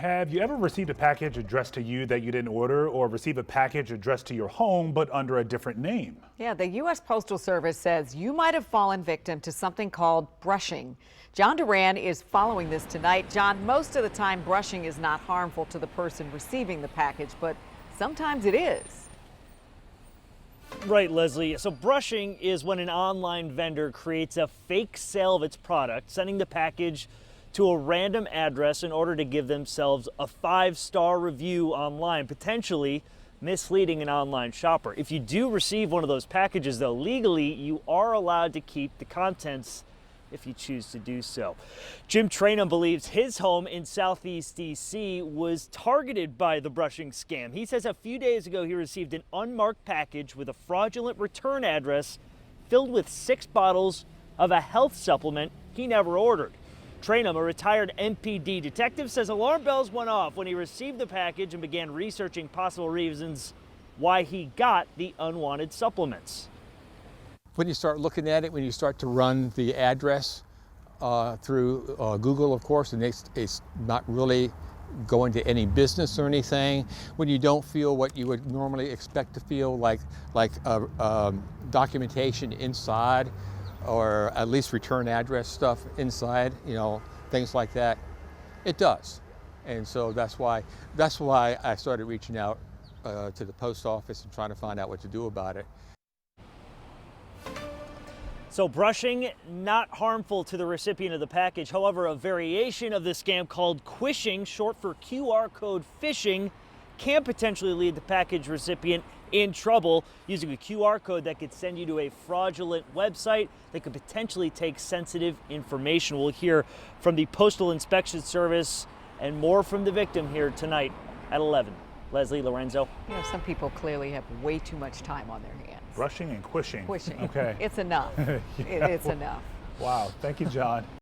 Have you ever received a package addressed to you that you didn't order, or receive a package addressed to your home but under a different name? Yeah, the U.S. Postal Service says you might have fallen victim to something called brushing. John Duran is following this tonight. John, most of the time brushing is not harmful to the person receiving the package, but sometimes it is. Right, Leslie. So brushing is when an online vendor creates a fake sale of its product, sending the package to a random address in order to give themselves a 5-star review online, potentially misleading an online shopper. If you do receive one of those packages, though, legally, you are allowed to keep the contents if you choose to do so. Jim Trainum believes his home in Southeast DC was targeted by the brushing scam. He says a few days ago he received an unmarked package with a fraudulent return address filled with 6 bottles of a health supplement he never ordered. Trainum, a retired MPD detective, says alarm bells went off when he received the package and began researching possible reasons why he got the unwanted supplements. When you start looking at it, when you start to run the address through Google, of course, and it's not really going to any business or anything, when you don't feel what you would normally expect to feel, like documentation inside, or at least return address stuff inside, things like that, it does. And so that's why I started reaching out to the post office and trying to find out what to do about it. So brushing, not harmful to the recipient of the package. However, a variation of the scam called quishing, short for QR code phishing, can potentially lead the package recipient in trouble, using a QR code that could send you to a fraudulent website that could potentially take sensitive information. We'll hear from the Postal Inspection Service and more from the victim here tonight at 11. Leslie, Lorenzo. Some people clearly have way too much time on their hands. Brushing and quishing. Quishing. Okay. It's enough. It's enough. Wow. Thank you, John.